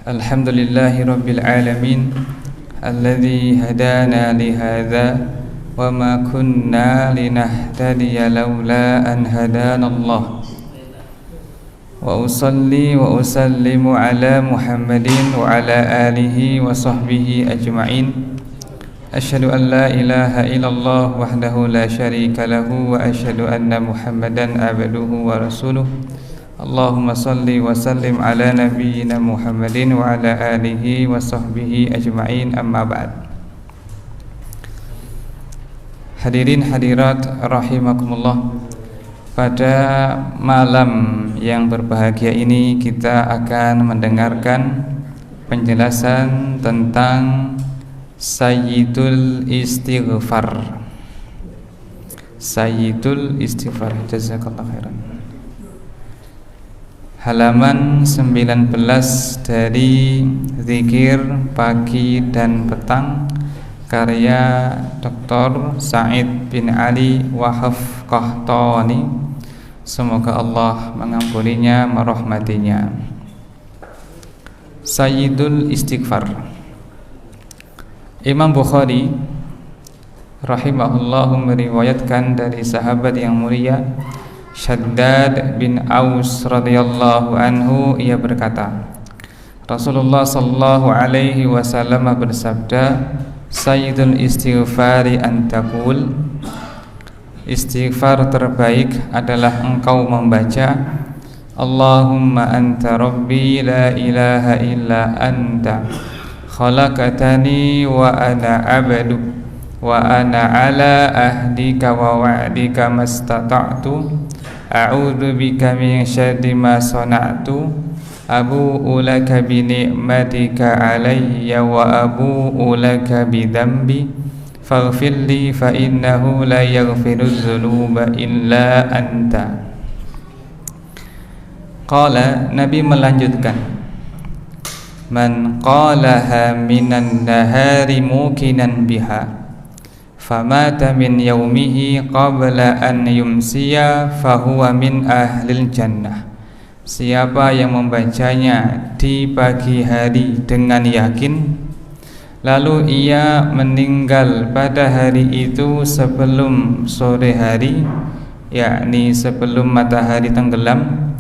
Alhamdulillahi Rabbil Alamin Alladhi hadana lihadha wa ma kunna linahtadiya lawla an hadana Allah. Wa usalli wa usallimu ala Muhammadin wa ala alihi wa sahbihi ajma'in. Asyhadu an la ilaha illallah wahdahu la syarika lahu wa asyhadu anna Muhammadan abduhu wa rasuluh. Allahumma salli wa sallim ala nabiyyina Muhammadin wa ala alihi wa sahbihi ajma'in, amma ba'd. Hadirin hadirat rahimakumullah, pada malam yang berbahagia ini kita akan mendengarkan penjelasan tentang Sayyidul Istighfar. Sayyidul Istighfar, jazakallahu khairan. Halaman 19 dari Zikir Pagi dan Petang, karya Dr. Sa'id bin Ali Wahaf Qahtani. Semoga Allah mengampuninya, merahmatinya. Sayyidul Istighfar. Imam Bukhari rahimahullahu meriwayatkan dari sahabat yang mulia Shaddad bin Aus radhiyallahu anhu, ia berkata, Rasulullah sallallahu alaihi wasallam bersabda, Sayyidul istighfari an taqul, istighfar terbaik adalah engkau membaca Allahumma anta rabbi la ilaha illa anta khalaqtani wa ana abdu wa ana ala ahdika wa wa'dika mastata'tu a'udzu bika min syarri ma sana'tu abu'u laka bi ni'matika alayya wa abu'u laka bi dhanbi faghfir li fa innahu la yaghfiruz dzunuba illa anta. Qala, Nabi melanjutkan, man qalaha minan nahari mukinan biha famata min yaumihi qabla an yumsiya fahuwa min ahlil jannah. Siapa yang membacanya di pagi hari dengan yakin, lalu ia meninggal pada hari itu sebelum sore hari, yakni sebelum matahari tenggelam,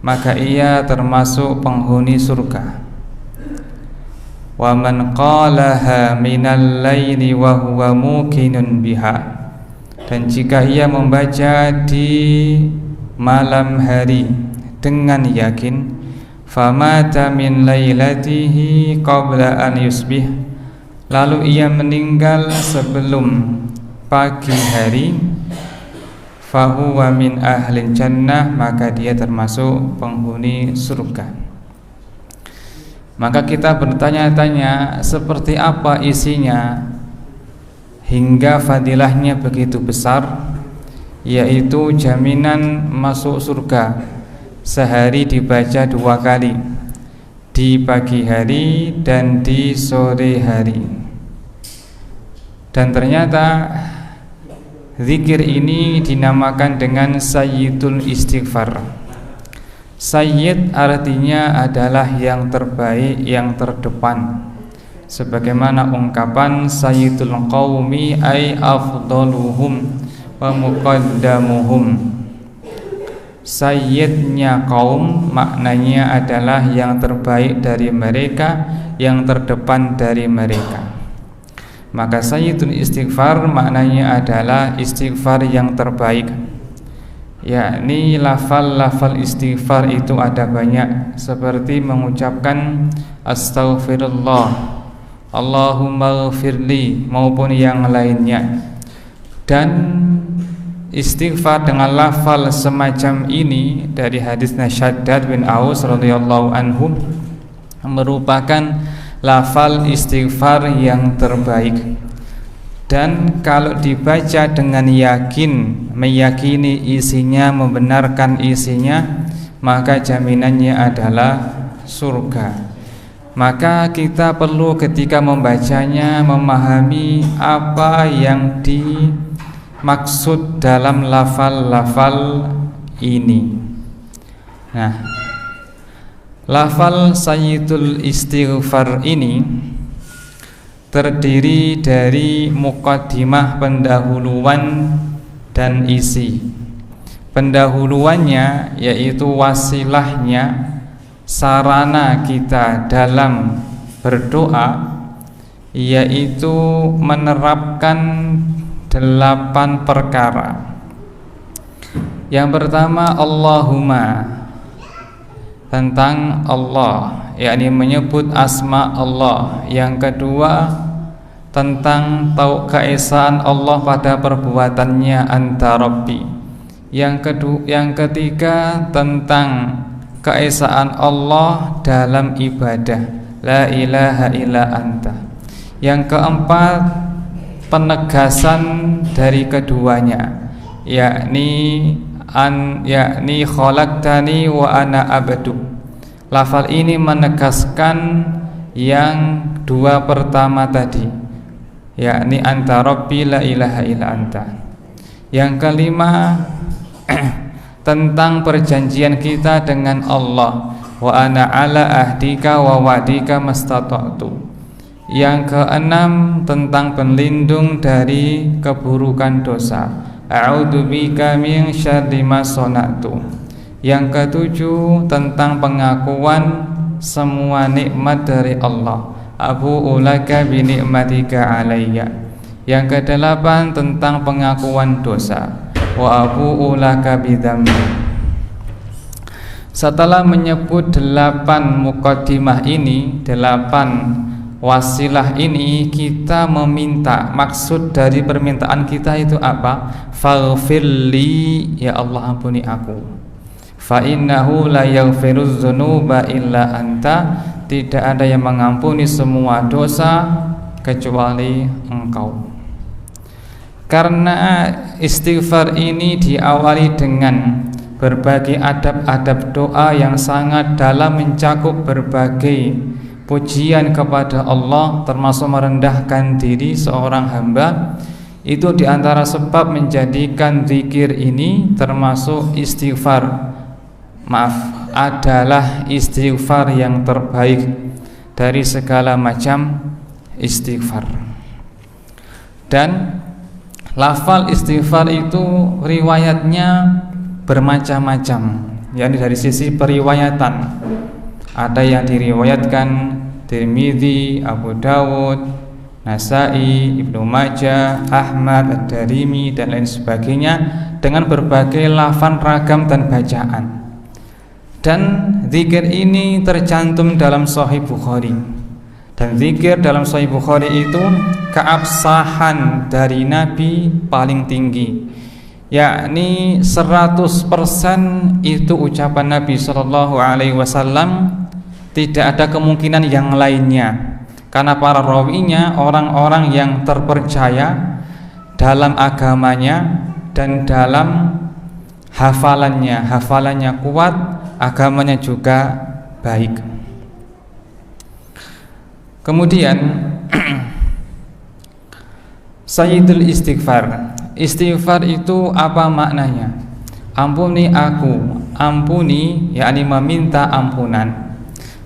maka ia termasuk penghuni surga. Wa man qalaha minal laili wa huwa muqinun biha, dan jika ia membaca di malam hari dengan yakin, famata min lailatihi qabla an yusbih, lalu ia meninggal sebelum pagi hari, fahuwa min ahlin jannah, maka dia termasuk penghuni surga. Maka kita bertanya-tanya, seperti apa isinya hingga fadilahnya begitu besar, yaitu jaminan masuk surga sehari dibaca 2 kali, di pagi hari dan di sore hari. Dan ternyata zikir ini dinamakan dengan Sayyidul Istighfar. Sayyid artinya adalah yang terbaik, yang terdepan. Sebagaimana ungkapan Sayyidul qaumi ay afdaluhum wa muqaddamuhum. Sayyidnya kaum maknanya adalah yang terbaik dari mereka, yang terdepan dari mereka. Maka Sayyidul Istighfar maknanya adalah istighfar yang terbaik, yakni lafal-lafal istighfar itu ada banyak, seperti mengucapkan astaghfirullah, Allahumma ghfirli, maupun yang lainnya. Dan istighfar dengan lafal semacam ini dari hadisnya Shaddad bin Aus radhiyallahu anhu merupakan lafal istighfar yang terbaik. Dan kalau dibaca dengan yakin, meyakini isinya, membenarkan isinya, maka jaminannya adalah surga. Maka kita perlu ketika membacanya memahami apa yang dimaksud dalam lafal-lafal ini. Nah, lafal Sayyidul Istighfar ini terdiri dari muqaddimah pendahuluan dan isi. Pendahuluannya yaitu wasilahnya, sarana kita dalam berdoa, yaitu menerapkan 8 perkara. Yang pertama, Allahumma, tentang Allah, yakni menyebut asma Allah. Yang kedua, tentang keesaan Allah pada perbuatannya, anta Rabbi. Yang ketiga, tentang keesaan Allah dalam ibadah, la ilaha illa anta. Yang keempat, penegasan dari keduanya, yakni khalaqtani wa ana abdu. Lafal ini menegaskan yang 2 pertama tadi, yakni anta Rabbi la ilaha illa anta. Yang kelima, tentang perjanjian kita dengan Allah, wa ana ala ahdika wa wa'dika mastata'tu. Yang keenam, tentang berlindung dari keburukan dosa, a'udzubika min syarri ma sana'tu. Yang ketujuh, tentang pengakuan semua nikmat dari Allah, abu'u laka bi ni'matika alayya. Yang kedelapan, tentang pengakuan dosa, wa abu'u laka bi dzambi. Setelah menyebut 8 muqaddimah ini, 8 wasilah ini, kita meminta, maksud dari permintaan kita itu apa? Faghfirli, ya Allah ampuni aku. Fa innahu la yaghfiruz dzunuba illa anta, tidak ada yang mengampuni semua dosa kecuali Engkau. Karena istighfar ini diawali dengan berbagai adab-adab doa yang sangat dalam, mencakup berbagai pujian kepada Allah, termasuk merendahkan diri seorang hamba. Itu diantara sebab menjadikan zikir ini termasuk istighfar, adalah istighfar yang terbaik dari segala macam istighfar. Dan lafal istighfar itu riwayatnya bermacam-macam, yakni dari sisi periwayatan. Ada yang diriwayatkan Tirmidzi, Abu Dawud, Nasai, Ibnu Majah, Ahmad, Ad-Darimi, dan lain sebagainya, dengan berbagai lafal ragam dan bacaan. Dan zikir ini tercantum dalam Sahih Bukhari. Dan zikir dalam Sahih Bukhari itu keabsahan dari Nabi paling tinggi, yakni 100% itu ucapan Nabi SAW, tidak ada kemungkinan yang lainnya. Karena para rawinya orang-orang yang terpercaya dalam agamanya dan dalam hafalannya kuat, agamanya juga baik. Kemudian Sayyidul Istighfar. Istighfar itu apa maknanya? Ampuni aku, ampuni yakni meminta ampunan.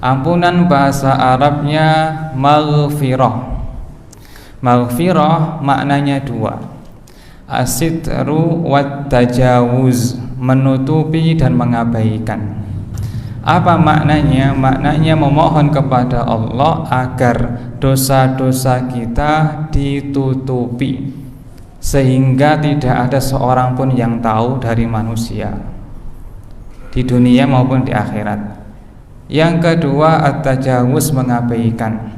Ampunan bahasa Arabnya maghfirah. Maghfirah maknanya 2. As-sitru wat tajawuz, menutupi dan mengabaikan. Apa maknanya? Maknanya memohon kepada Allah agar dosa-dosa kita ditutupi, sehingga tidak ada seorang pun yang tahu dari manusia, di dunia maupun di akhirat. Yang kedua, at-tajawuz, mengabaikan,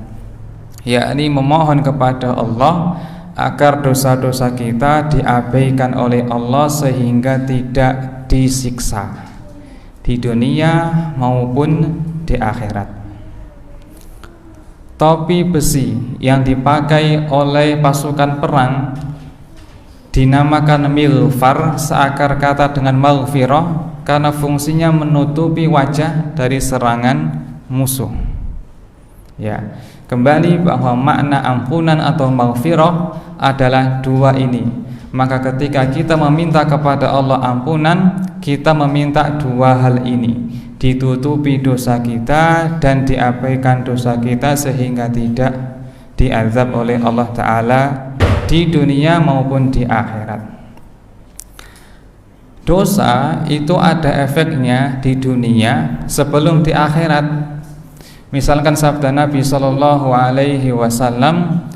yakni memohon kepada Allah agar dosa-dosa kita diabaikan oleh Allah sehingga tidak disiksa di dunia maupun di akhirat. Topi besi yang dipakai oleh pasukan perang dinamakan milfar, seakar kata dengan maghfirah, karena fungsinya menutupi wajah dari serangan musuh. Ya, kembali bahwa makna ampunan atau maghfirah adalah 2 ini, Maka ketika kita meminta kepada Allah ampunan, kita meminta dua hal ini, ditutupi dosa kita dan diabaikan dosa kita sehingga tidak diazab oleh Allah Ta'ala di dunia maupun di akhirat. Dosa itu ada efeknya di dunia sebelum di akhirat. Misalkan sabda Nabi sallallahu alaihi wasallam,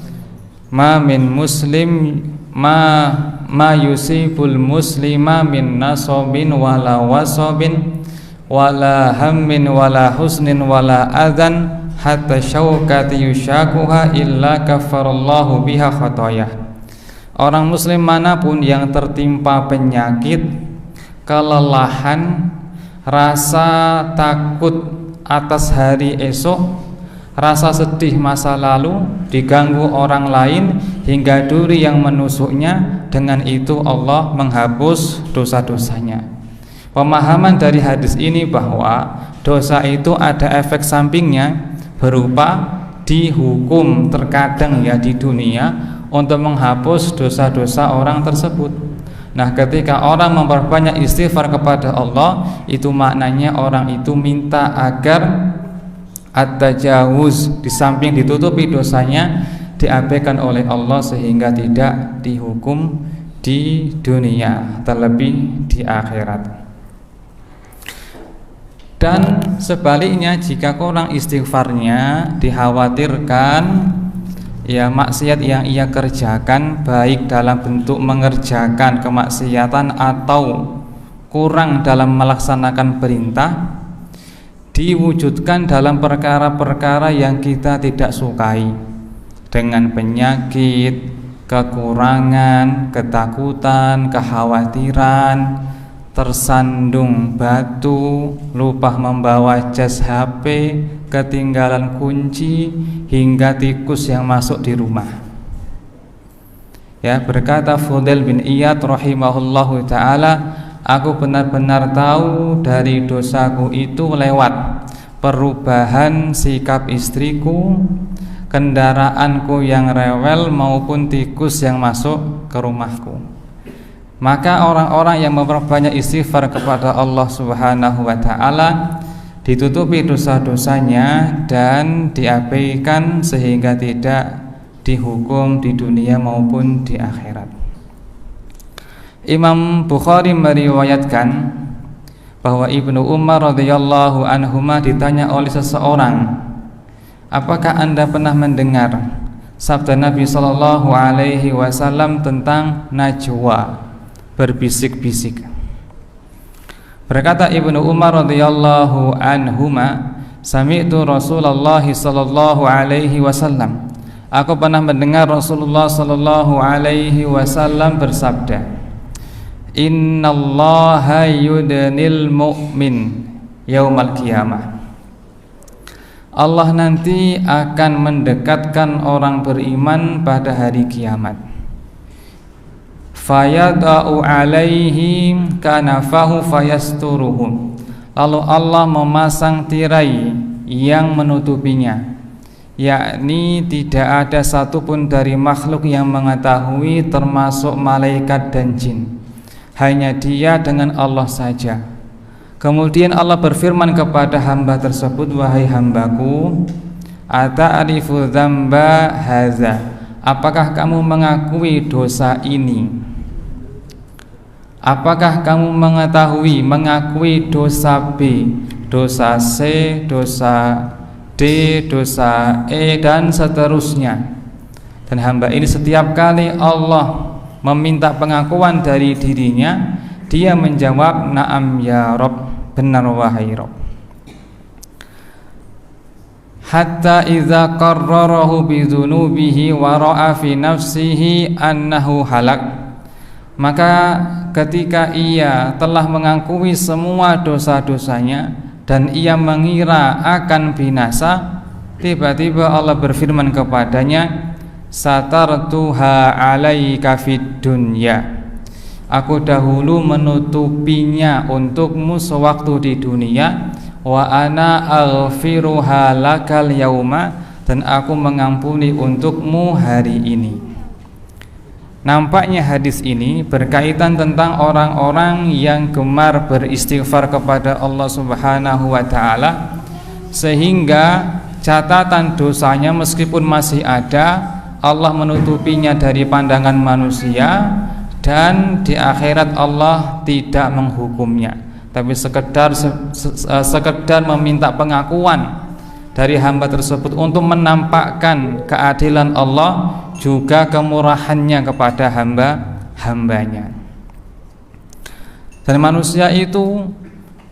"Ma min muslim ma yusibul muslima min nasabin wala wasabin wala hammin wala husnin wala adhan hatta syaukati yushakuha illa kafarallahu biha khatayah." Orang muslim manapun yang tertimpa penyakit, kelelahan, rasa takut atas hari esok, rasa sedih masa lalu, diganggu orang lain hingga duri yang menusuknya, dengan itu Allah menghapus dosa-dosanya. Pemahaman dari hadis ini bahwa dosa itu ada efek sampingnya berupa dihukum terkadang ya di dunia untuk menghapus dosa-dosa orang tersebut. Nah, ketika orang memperbanyak istighfar kepada Allah, itu maknanya orang itu minta agar at-tajawuz, di samping ditutupi dosanya, diabaikan oleh Allah sehingga tidak dihukum di dunia, terlebih di akhirat. Dan sebaliknya, jika kurang istighfarnya, dikhawatirkan ya maksiat yang ia kerjakan, baik dalam bentuk mengerjakan kemaksiatan atau kurang dalam melaksanakan perintah, diwujudkan dalam perkara-perkara yang kita tidak sukai, dengan penyakit, kekurangan, ketakutan, kekhawatiran, tersandung batu, lupa membawa jas HP, ketinggalan kunci, hingga tikus yang masuk di rumah. Ya, berkata Fudail bin Iyad rahimahullahu ta'ala, aku benar-benar tahu dari dosaku itu lewat perubahan sikap istriku, kendaraanku yang rewel, maupun tikus yang masuk ke rumahku. Maka orang-orang yang memperbanyak istighfar kepada Allah Subhanahu wa ta'ala, ditutupi dosa-dosanya dan diabaikan sehingga tidak dihukum di dunia maupun di akhirat. Imam Bukhari meriwayatkan bahwa Ibnu Umar radhiyallahu anhuma ditanya oleh seseorang, apakah Anda pernah mendengar sabda Nabi sallallahu alaihi wasallam tentang najwa, berbisik-bisik? Berkata Ibnu Umar radhiyallahu anhuma, sami'tu Rasulullah sallallahu alaihi wasallam, aku pernah mendengar Rasulullah sallallahu alaihi wasallam bersabda, innallaha yudnil mu'min yaumal qiyamah, Allah nanti akan mendekatkan orang beriman pada hari kiamat. Fayada'u alaihim kanafahu fayasturuhum, lalu Allah memasang tirai yang menutupinya, yakni tidak ada satupun dari makhluk yang mengetahui, termasuk malaikat dan jin, hanya dia dengan Allah saja. Kemudian Allah berfirman kepada hamba tersebut, wahai hambaku, ata'rifu dzamba hadza, apakah kamu mengakui dosa ini? Apakah kamu mengakui dosa B, dosa C, dosa D, dosa E, dan seterusnya? Dan hamba ini setiap kali Allah meminta pengakuan dari dirinya, dia menjawab, na'am ya Rabb, benar wahai Rabb. Hatta idza qarrarahu bidzunubihi wa ra'a fi nafsihi annahu halak, maka ketika ia telah mengakui semua dosa-dosanya dan ia mengira akan binasa, tiba-tiba Allah berfirman kepadanya, satartuha alaika fid dunya, aku dahulu menutupinya untukmu sewaktu di dunia, wa ana aghfiruha lakal yauma, dan aku mengampuni untukmu hari ini. Nampaknya hadis ini berkaitan tentang orang-orang yang gemar beristighfar kepada Allah Subhanahu wa taala, sehingga catatan dosanya meskipun masih ada, Allah menutupinya dari pandangan manusia, dan di akhirat Allah tidak menghukumnya, tapi sekedar meminta pengakuan dari hamba tersebut untuk menampakkan keadilan Allah juga kemurahannya kepada hambanya. Dan manusia itu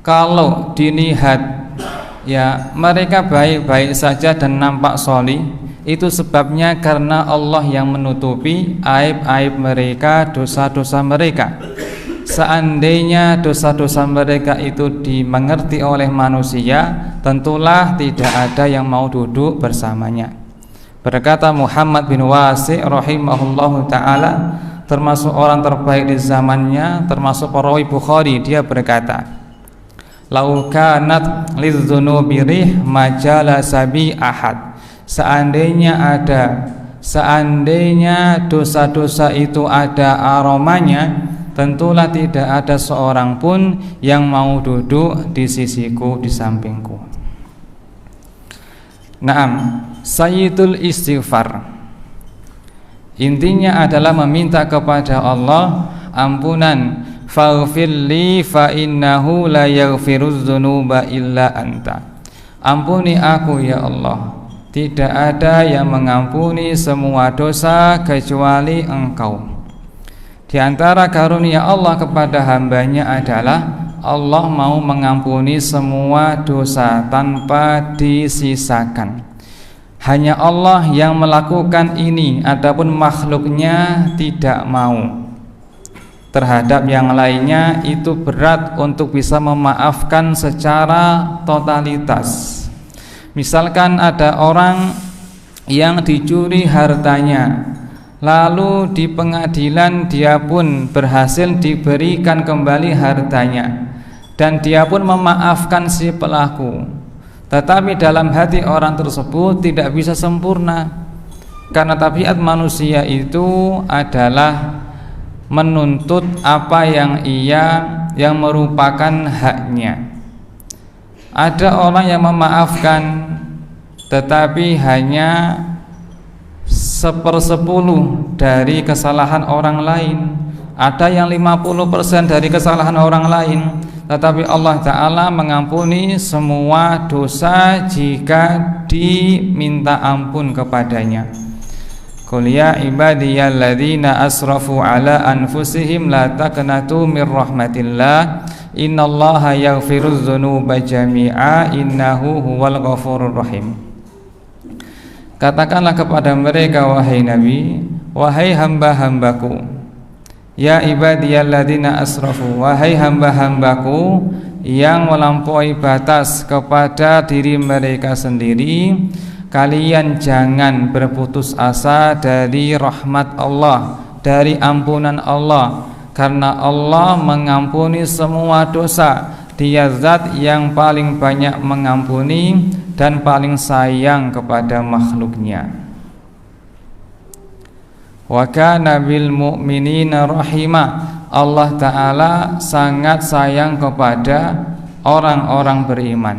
kalau dilihat ya mereka baik-baik saja dan nampak sholih, itu sebabnya karena Allah yang menutupi aib-aib mereka, dosa-dosa mereka. Seandainya dosa-dosa mereka itu dimengerti oleh manusia, tentulah tidak ada yang mau duduk bersamanya. Berkata Muhammad bin Wasi' rahimahullahu ta'ala, termasuk orang terbaik di zamannya, termasuk perawi Bukhari, dia berkata, "Lau kanat lidzunubi rih majala sabi ahad." Seandainya dosa-dosa itu ada aromanya, tentulah tidak ada seorang pun yang mau duduk di sisiku, di sampingku. Naam, sayyidul istighfar intinya adalah meminta kepada Allah ampunan. Faghfirli fa innahu la yaghfiruz dzunuba illa anta. Ampuni aku ya Allah, tidak ada yang mengampuni semua dosa kecuali Engkau. Di antara karunia Allah kepada hambanya adalah Allah mau mengampuni semua dosa tanpa disisakan. Hanya Allah yang melakukan ini, adapun makhluknya tidak mau. Terhadap yang lainnya itu berat untuk bisa memaafkan secara totalitas. Misalkan ada orang yang dicuri hartanya, lalu di pengadilan dia pun berhasil diberikan kembali hartanya, dan dia pun memaafkan si pelaku. Tetapi dalam hati orang tersebut tidak bisa sempurna, karena tabiat manusia itu adalah menuntut apa yang merupakan haknya. Ada orang yang memaafkan tetapi hanya 1/10 dari kesalahan orang lain. Ada yang 50% dari kesalahan orang lain, tetapi Allah Ta'ala mengampuni semua dosa jika diminta ampun kepadanya. Qul ya ibadiyalladzina asrafu ala anfusihim la taqnatu mir rahmatillah innallaha yaghfiruz dzunuba jami'a innahu huwal ghafurur rahim. Katakanlah kepada mereka, wahai Nabi, wahai hamba-hambaku, ya ibadiyalladzina asrafu, wahai hamba-hambaku yang melampaui batas kepada diri mereka sendiri, kalian jangan berputus asa dari rahmat Allah, dari ampunan Allah, karena Allah mengampuni semua dosa. Dia zat yang paling banyak mengampuni dan paling sayang kepada makhluknya. Wa kana bil mu'minina rahimah. Allah Ta'ala sangat sayang kepada orang-orang beriman.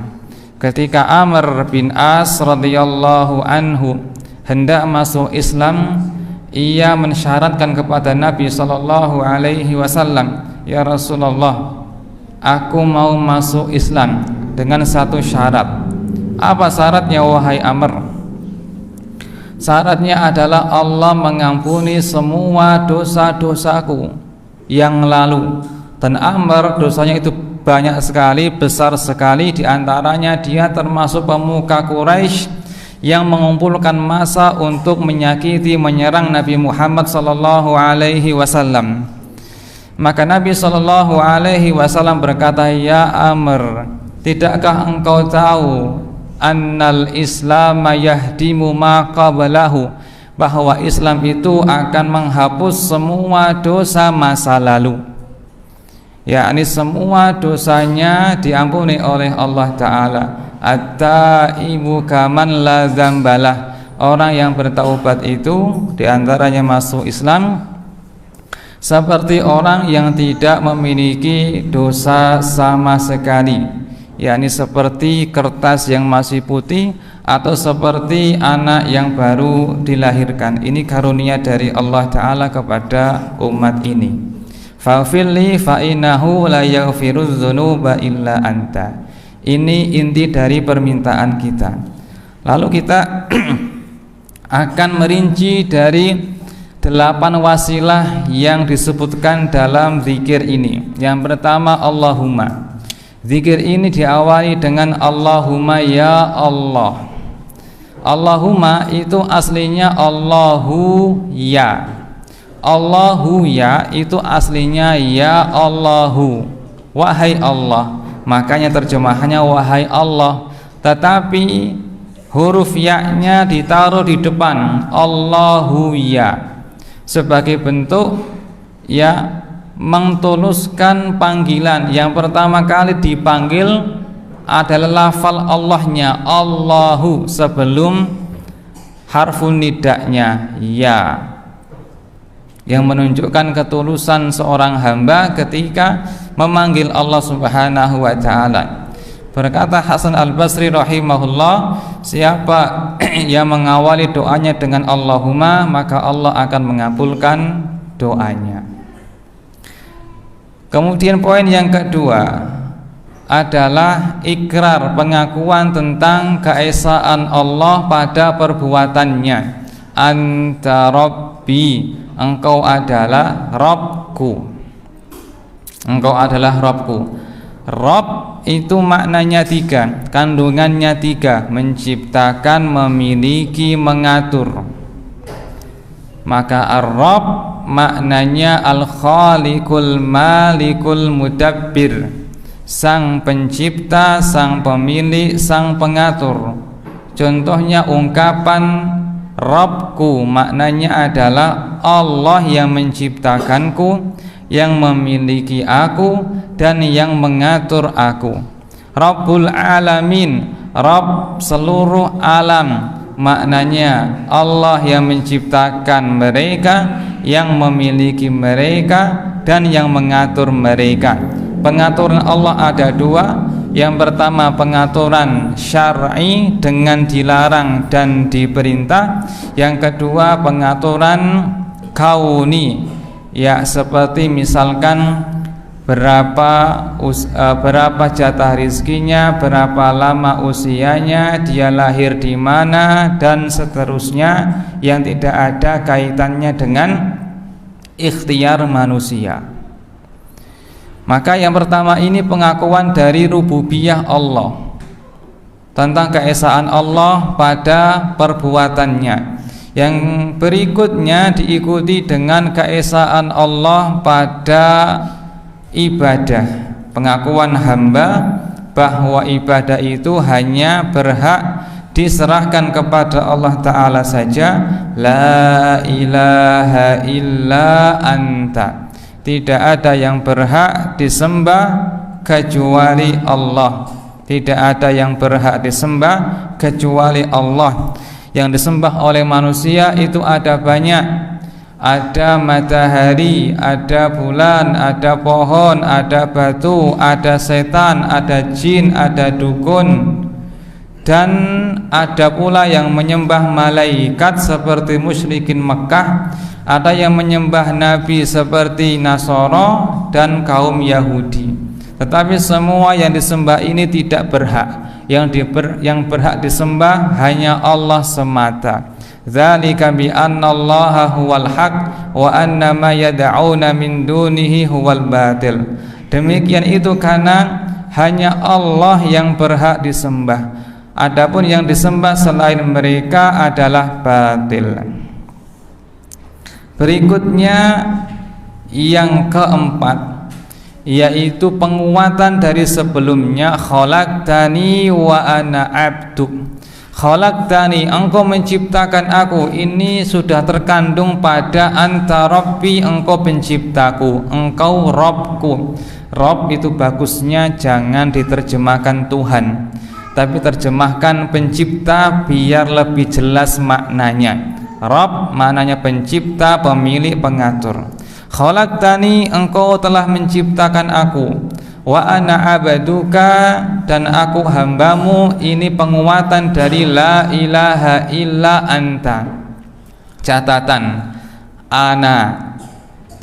Ketika Amr bin As radhiyallahu anhu hendak masuk Islam, ia mensyaratkan kepada Nabi sallallahu alaihi wasallam, ya Rasulullah, aku mau masuk Islam dengan satu syarat. Apa syaratnya wahai Amr? Syaratnya adalah Allah mengampuni semua dosa-dosaku yang lalu. Dan Amr dosanya itu banyak sekali, besar sekali. Di antaranya dia termasuk pemuka Quraisy yang mengumpulkan massa untuk menyakiti, menyerang Nabi Muhammad sallallahu alaihi wasallam. Maka Nabi sallallahu alaihi wasallam berkata, ya Amr, tidakkah engkau tahu annal Islam yahdimu ma qablahu, bahwa Islam itu akan menghapus semua dosa masa lalu, yakni semua dosanya diampuni oleh Allah Ta'ala. At-taibu kaman la dzambalah, orang yang bertaubat itu diantaranya masuk Islam seperti orang yang tidak memiliki dosa sama sekali, yakni seperti kertas yang masih putih atau seperti anak yang baru dilahirkan. Ini karunia dari Allah Ta'ala kepada umat ini. Faghfirli fa innahu la yaghfirudz dzunuba illa anta. Ini inti dari permintaan kita. Lalu kita akan merinci dari 8 wasilah yang disebutkan dalam zikir ini. Yang pertama, Allahumma. Zikir ini diawali dengan Allahumma ya Allah. Allahumma itu aslinya Allahu ya. Allahu ya itu aslinya ya Allahu, wahai Allah. Makanya terjemahannya wahai Allah, tetapi huruf ya-nya ditaruh di depan Allahu ya sebagai bentuk ya mentuluskan panggilan. Yang pertama kali dipanggil adalah lafal Allahnya Allahu sebelum harfun nidaknya ya, yang menunjukkan ketulusan seorang hamba ketika memanggil Allah Subhanahu wa Ta'ala. Berkata Hasan Al-Basri rahimahullah, siapa yang mengawali doanya dengan Allahumma, maka Allah akan mengabulkan doanya. Kemudian poin yang kedua adalah ikrar, pengakuan tentang keesaan Allah pada perbuatannya. Anta Rabbi, engkau adalah Rabbku. Engkau adalah Rabbku. Rabb itu maknanya 3, kandungannya 3, menciptakan, memiliki, mengatur. Maka Ar-Rabb maknanya Al-Khaliqul Malikul Mudabbir, sang pencipta, sang pemilik, sang pengatur. Contohnya ungkapan Rabbku maknanya adalah Allah yang menciptakanku, yang memiliki aku, dan yang mengatur aku. Rabbul Alamin, Rabb seluruh alam, maknanya Allah yang menciptakan mereka, yang memiliki mereka, dan yang mengatur mereka. Pengaturan Allah ada 2. Yang pertama pengaturan syar'i dengan dilarang dan diperintah. Yang kedua pengaturan kauni, ya seperti misalkan berapa jatah rizkinya, berapa lama usianya, dia lahir di mana, dan seterusnya, yang tidak ada kaitannya dengan ikhtiar manusia. Maka yang pertama ini pengakuan dari rububiyah Allah, tentang keesaan Allah pada perbuatannya. Yang berikutnya diikuti dengan keesaan Allah pada ibadah, pengakuan hamba bahwa ibadah itu hanya berhak diserahkan kepada Allah Ta'ala saja. La ilaha illa anta, tidak ada yang berhak disembah kecuali Allah. Tidak ada yang berhak disembah kecuali Allah. Yang disembah oleh manusia itu ada banyak. Ada matahari, ada bulan, ada pohon, ada batu, ada setan, ada jin, ada dukun. Dan ada pula yang menyembah malaikat seperti musyrikin Mekah. Ada yang menyembah nabi seperti Nasara dan kaum Yahudi. Tetapi semua yang disembah ini tidak berhak. Yang berhak disembah hanya Allah semata. Dzalika bi anna Allaha huwal haq wa anna ma yad'una min dunihi huwal batil. Demikian itu karena hanya Allah yang berhak disembah. Adapun yang disembah selain mereka adalah batil. Berikutnya yang keempat, yaitu penguatan dari sebelumnya. Khalaqtani wa ana abduk. Khalaqtani, engkau menciptakan aku. Ini sudah terkandung pada anta rabbi, engkau penciptaku, engkau Rabbku. Rabb itu bagusnya jangan diterjemahkan Tuhan, tapi terjemahkan pencipta biar lebih jelas maknanya. Rabb maknanya pencipta, pemilik, pengatur. Khalaqtani, engkau telah menciptakan aku. Wa ana abaduka, dan aku hambamu. Ini penguatan dari la ilaha illa anta. Catatan, ana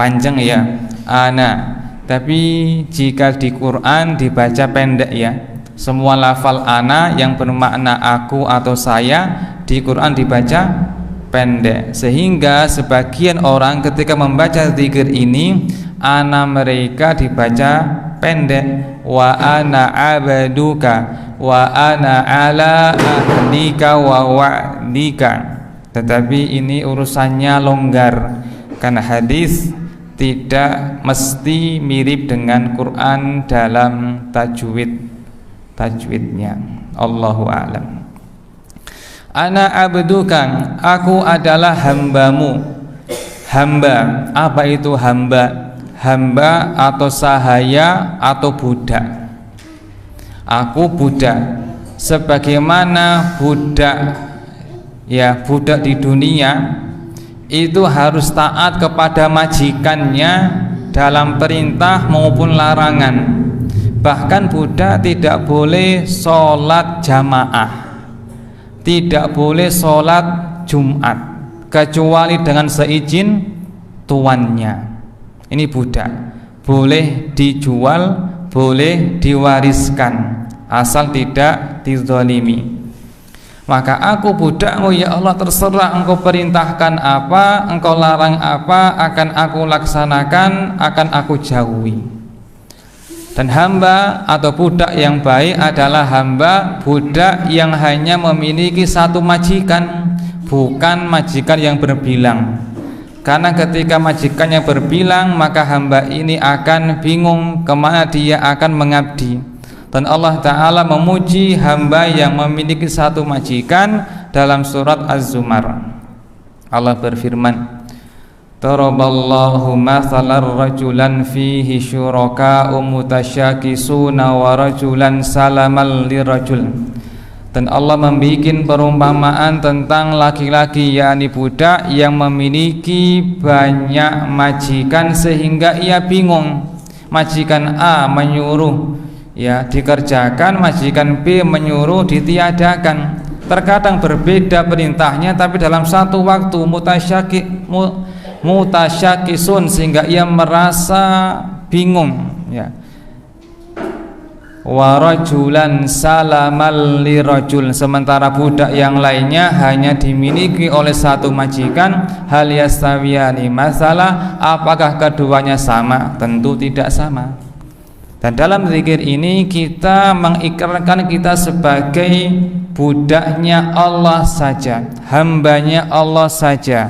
panjang ya, ana. Tapi jika di Quran dibaca pendek ya. Semua lafal ana yang bermakna aku atau saya di Quran dibaca pendek, sehingga sebagian orang ketika membaca zikir ini ana mereka dibaca pendek. Wa ana abaduka wa ana ala ahdika wa wa'dika. Tetapi ini urusannya longgar, karena hadis tidak mesti mirip dengan Quran dalam tajwidnya. Allahu a'lam. Ana abduka, aku adalah hambamu. Hamba, apa itu hamba? Hamba atau sahaya atau budak. Aku budak. Sebagaimana budak, ya budak di dunia itu harus taat kepada majikannya dalam perintah maupun larangan. Bahkan budak tidak boleh sholat jamaah, tidak boleh sholat Jumat kecuali dengan seizin tuannya. Ini budak, boleh dijual, boleh diwariskan, asal tidak dizalimi. Maka aku budakmu ya Allah, terserah engkau perintahkan apa, engkau larang apa, akan aku laksanakan, akan aku jauhi. Dan hamba atau budak yang baik adalah hamba budak yang hanya memiliki satu majikan, bukan majikan yang berbilang. Karena ketika majikannya berbilang, maka hamba ini akan bingung kemana dia akan mengabdi. Dan Allah Ta'ala memuji hamba yang memiliki satu majikan dalam surat Az-Zumar. Allah berfirman, Daraballahu mathalan rajulan fihi syuraka'u mutasyakisuna wa rajulan salamal lirajul. Dan Allah membikin perumpamaan tentang laki-laki, yakni budak yang memiliki banyak majikan sehingga ia bingung. Majikan A menyuruh ya dikerjakan, majikan B menyuruh ditiadakan. Terkadang berbeda perintahnya, tapi dalam satu waktu mutasyakisun, sehingga ia merasa bingung ya. Wa rajulan salamal lirajul, sementara budak yang lainnya hanya dimiliki oleh satu majikan. Hal yastawiyani masalah, apakah keduanya sama? Tentu tidak sama. Dan dalam zikir ini kita mengikrarkan kita sebagai budaknya Allah saja, hambanya Allah saja,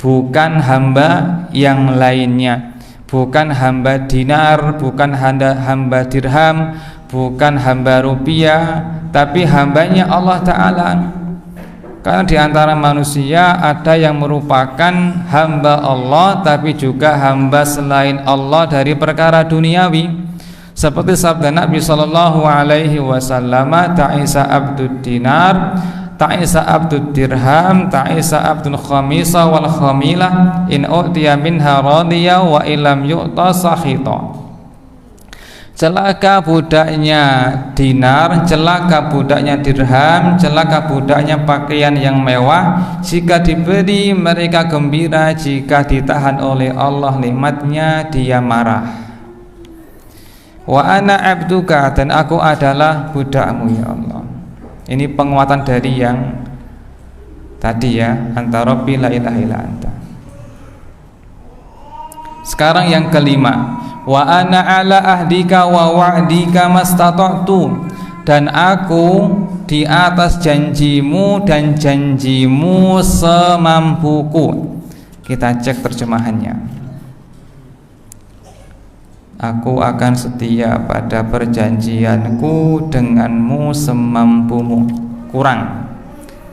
bukan hamba yang lainnya, bukan hamba dinar, bukan hamba dirham, bukan hamba rupiah, tapi hambanya Allah Ta'ala. Karena di antara manusia ada yang merupakan hamba Allah, tapi juga hamba selain Allah dari perkara duniawi. Seperti sabda Nabi sallallahu alaihi wasallam, ta'isa abdud dinar, ta'isa abdud dirham, ta'isa abdul khamisa wal khamilah, in u'tiya minha radiya wa ilam yu'ta sakhita. Celaka budaknya dinar, celaka budaknya dirham, celaka budaknya pakaian yang mewah. Jika diberi mereka gembira, jika ditahan oleh Allah nikmatnya dia marah. Wa ana abduka, dan aku adalah budakmu ya Allah. Ini penguatan dari yang tadi ya, anta rabbi la ilaha illa anta. Sekarang yang kelima, wa ana ala ahdika wa wa'dika mastata'tu, dan aku di atas janjimu dan janjimu semampuku. Kita cek terjemahannya. Aku akan setia pada perjanjianku denganmu semampumu. Kurang.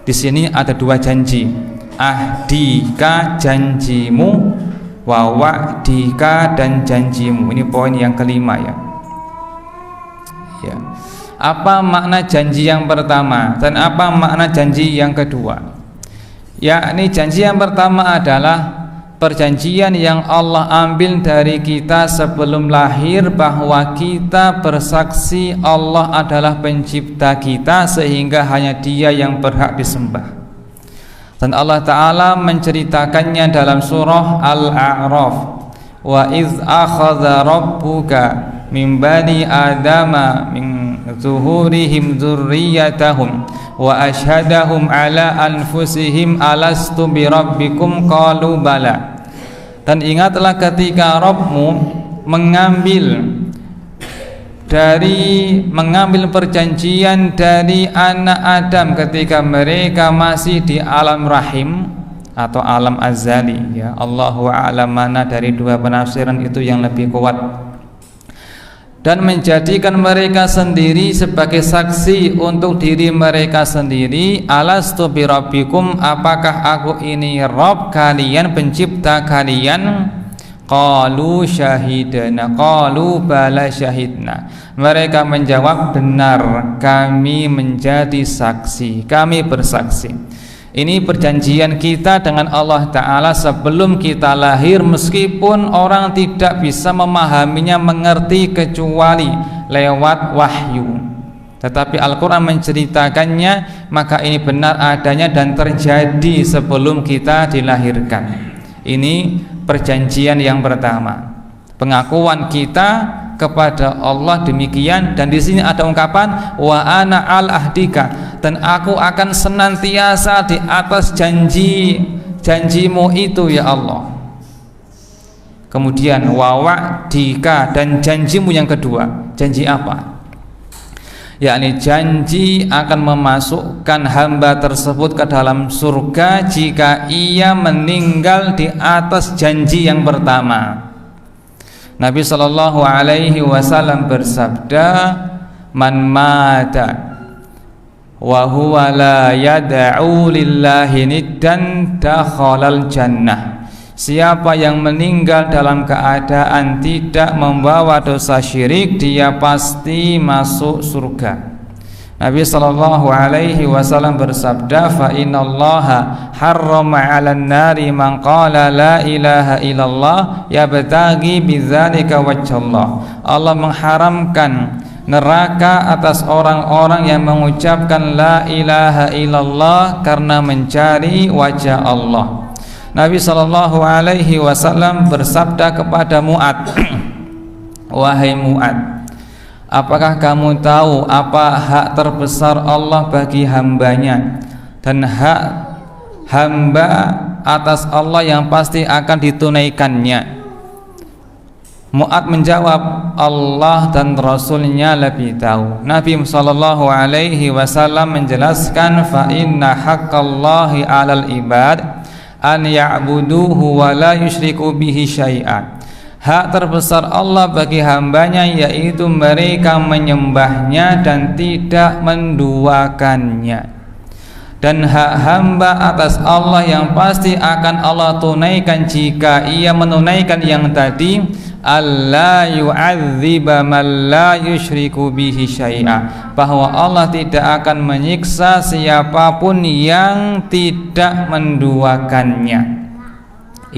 Di sini ada dua janji. Ahdika janjimu, wa wa'dika dan janjimu. Ini poin yang kelima ya. Ya. Apa makna janji yang pertama dan apa makna janji yang kedua? Yakni janji yang pertama adalah perjanjian yang Allah ambil dari kita sebelum lahir, bahwa kita bersaksi Allah adalah pencipta kita, sehingga hanya Dia yang berhak disembah. Dan Allah Ta'ala menceritakannya dalam surah Al-A'raf, wa iz akhadha rabbuka min bani adama min zuhurihim dzurriyyatahum wa ashhadahum ala anfusihim alastu birabbikum qalu bala. Dan ingatlah ketika Rabbmu mengambil perjanjian dari anak Adam ketika mereka masih di alam rahim atau alam azali, ya. Allahu a'lam mana dari dua penafsiran itu yang lebih kuat. Dan menjadikan mereka sendiri sebagai saksi untuk diri mereka sendiri, alastu birabbikum, apakah aku ini Rabb kalian, pencipta kalian? Qalu syahidna, qalu bala syahidna. Mereka menjawab, benar, kami menjadi saksi, kami bersaksi. Ini perjanjian kita dengan Allah Ta'ala sebelum kita lahir, meskipun orang tidak bisa memahaminya, mengerti kecuali lewat wahyu. Tetapi Al-Quran menceritakannya, maka ini benar adanya dan terjadi sebelum kita dilahirkan. Ini perjanjian yang pertama, pengakuan kita kepada Allah demikian. Dan di sini ada ungkapan wa ana al ahdika, dan aku akan senantiasa di atas janjimu itu ya Allah. Kemudian wa wa'dika, dan janjimu yang kedua. Janji apa? Yakni janji akan memasukkan hamba tersebut ke dalam surga jika ia meninggal di atas janji yang pertama. Nabi sallallahu alaihi wasallam bersabda, man mata wa huwa la yad'u lillahi niddan dakhalal jannah. Siapa yang meninggal dalam keadaan tidak membawa dosa syirik, dia pasti masuk surga. Nabi sallallahu alaihi wasallam bersabda, fa innallaha harrama 'alan nari man qala la ilaha illallah yabtaghi bidzalika wajhallah. Allah mengharamkan neraka atas orang-orang yang mengucapkan la ilaha illallah karena mencari wajah Allah. Nabi sallallahu alaihi wasallam bersabda kepada Mu'ad, wahai Mu'ad, apakah kamu tahu apa hak terbesar Allah bagi hambanya, dan hak hamba atas Allah yang pasti akan ditunaikannya? Mu'ad menjawab, Allah dan Rasulnya lebih tahu. Nabi sallallahu alaihi wasallam menjelaskan, fa inna haqqallahi 'alal ibad an ya'buduhu wa la yusyriku bihi syai'an. Hak terbesar Allah bagi hambanya yaitu mereka menyembahnya dan tidak menduakannya. Dan hak hamba atas Allah yang pasti akan Allah tunaikan jika ia menunaikan yang tadi, alla yu'adziba man la yusyriku bihi syai'a, bahwa Allah tidak akan menyiksa siapapun yang tidak menduakannya.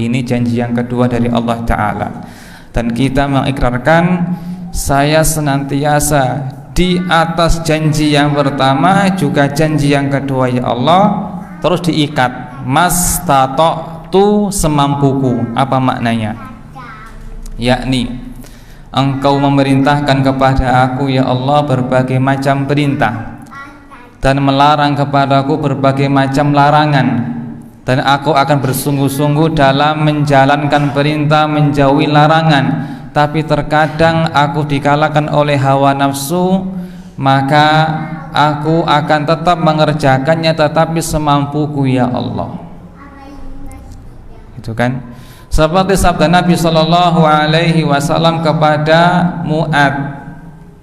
Ini janji yang kedua dari Allah Ta'ala. Dan kita mengikrarkan, saya senantiasa di atas janji yang pertama, juga janji yang kedua ya Allah. Terus diikat, mastata'tu, semampuku. Apa maknanya? Yakni Engkau memerintahkan kepada aku ya Allah berbagai macam perintah, dan melarang kepadaku berbagai macam larangan, dan aku akan bersungguh-sungguh dalam menjalankan perintah, menjauhi larangan. Tapi terkadang aku dikalahkan oleh hawa nafsu, maka aku akan tetap mengerjakannya, tetapi semampuku ya Allah. Itu kan seperti sabda Nabi sallallahu alaihi wasallam kepada Mu'ad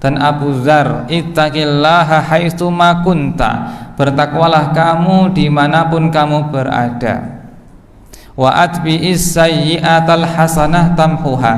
dan Abu Dzar, ittaqillaha haitsu ma kunta, bertakwalah kamu dimanapun kamu berada. Wa atbi'is sayyi'atal hasanah tamhuha,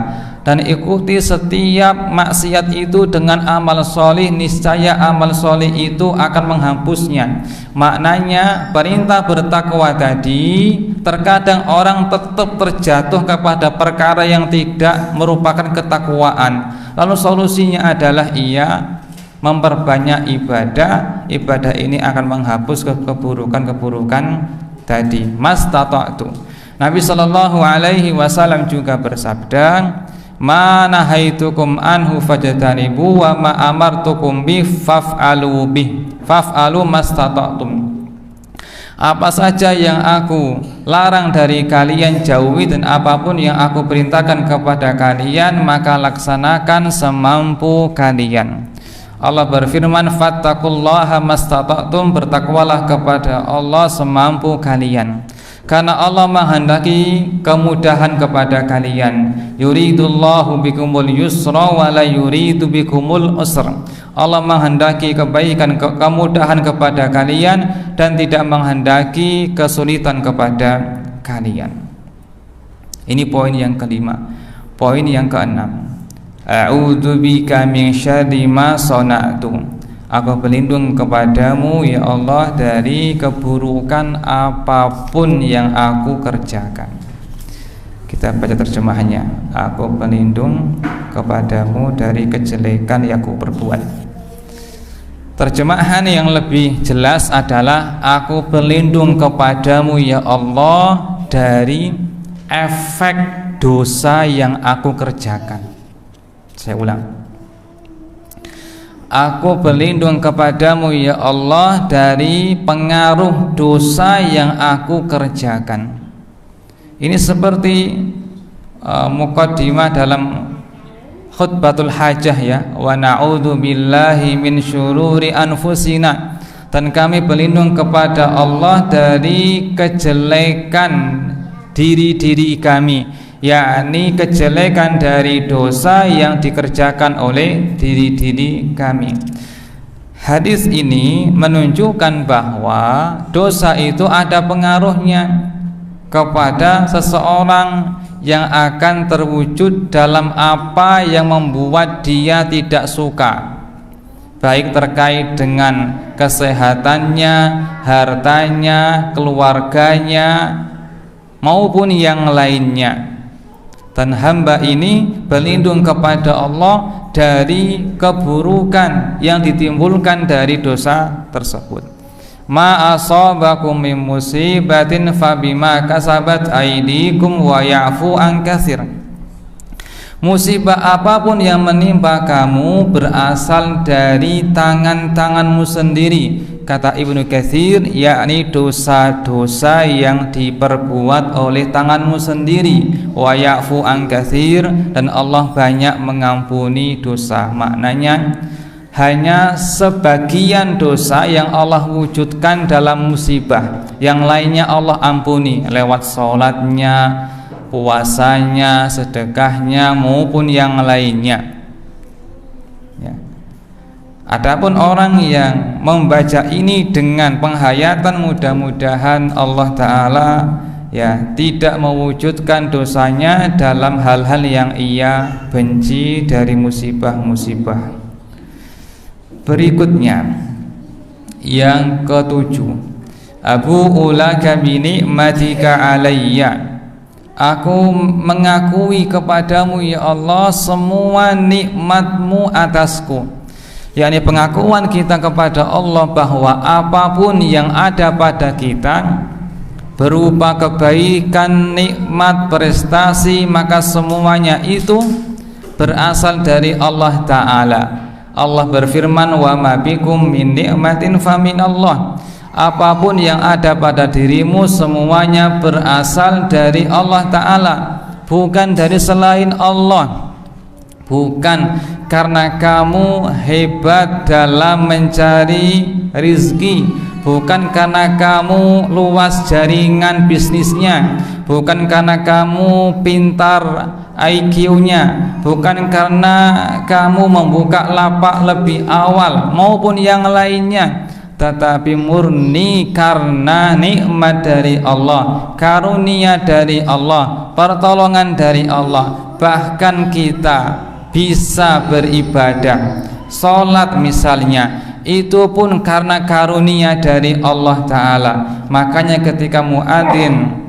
dan ikuti setiap maksiat itu dengan amal solih, niscaya amal solih itu akan menghapusnya. Maknanya perintah bertakwa tadi, terkadang orang tetap terjatuh kepada perkara yang tidak merupakan ketakwaan. Lalu solusinya adalah ia memperbanyak ibadah. Ibadah ini akan menghapus keburukan-keburukan tadi. Mastata'tu. Nabi sallallahu alaihi wasallam juga bersabda, "Ma nahaitukum anhu fajtanibu wa ma amartukum bi faf'alu mastata'tum." Apa saja yang aku larang dari kalian jauhi, dan apapun yang aku perintahkan kepada kalian maka laksanakan semampu kalian. Allah berfirman, "Fattaqullaha mastata'tum." Bertakwalah kepada Allah semampu kalian. Karena Allah menghendaki kemudahan kepada kalian. Yuridullahu bikumul yusra wa la yuridu bikumul usra. Allah menghendaki kebaikan, kemudahan kepada kalian dan tidak menghendaki kesulitan kepada kalian. Ini poin yang kelima. Poin yang keenam, a'udzubika min syarri ma sana'tu. Aku berlindung kepadamu ya Allah dari keburukan apapun yang aku kerjakan. Kita baca terjemahannya. Aku berlindung kepadamu dari kejelekan yang aku perbuat. Terjemahan yang lebih jelas adalah aku berlindung kepadamu ya Allah dari efek dosa yang aku kerjakan. Saya ulang. Aku berlindung kepadamu ya Allah dari pengaruh dosa yang aku kerjakan. Ini seperti muqaddimah dalam khutbatul hajah ya. Wa na'udzu billahi min syururi anfusina. Dan kami berlindung kepada Allah dari kejelekan diri-diri kami, yakni kejelekan dari dosa yang dikerjakan oleh diri-diri kami. Hadis ini menunjukkan bahwa dosa itu ada pengaruhnya kepada seseorang yang akan terwujud dalam apa yang membuat dia tidak suka, baik terkait dengan kesehatannya, hartanya, keluarganya, maupun yang lainnya. Dan hamba ini berlindung kepada Allah dari keburukan yang ditimbulkan dari dosa tersebut. Ma asabakum min musibatin fabima kasabat aydikum wa ya'fu an katsir. Musibah apapun yang menimpa kamu berasal dari tangan-tanganmu sendiri, kata Ibnu Katsir, yakni dosa-dosa yang diperbuat oleh tanganmu sendiri. Wa ya'fu an katsir, dan Allah banyak mengampuni dosa. Maknanya hanya sebagian dosa yang Allah wujudkan dalam musibah, yang lainnya Allah ampuni lewat sholatnya, puasanya, sedekahnya, maupun yang lainnya ya. Adapun orang yang membaca ini dengan penghayatan, mudah-mudahan Allah Ta'ala ya tidak mewujudkan dosanya dalam hal-hal yang ia benci dari musibah-musibah. Berikutnya yang ketujuh, Abu'u laka bi ni'matika alayya. Aku mengakui kepadamu ya Allah semua nikmatmu atasku. yakni pengakuan kita kepada Allah bahwa apapun yang ada pada kita berupa kebaikan, nikmat, prestasi, maka semuanya itu berasal dari Allah Ta'ala. Allah berfirman, wa ma bikum min ni'matin faminallah. Apapun yang ada pada dirimu semuanya berasal dari Allah Ta'ala, bukan dari selain Allah. Bukan karena kamu hebat dalam mencari rizki, bukan karena kamu luas jaringan bisnisnya, bukan karena kamu pintar IQ-nya, bukan karena kamu membuka lapak lebih awal maupun yang lainnya, tetapi murni karena nikmat dari Allah, karunia dari Allah, pertolongan dari Allah, bahkan kita bisa beribadah, sholat misalnya, itu pun karena karunia dari Allah Ta'ala. Makanya ketika muadzin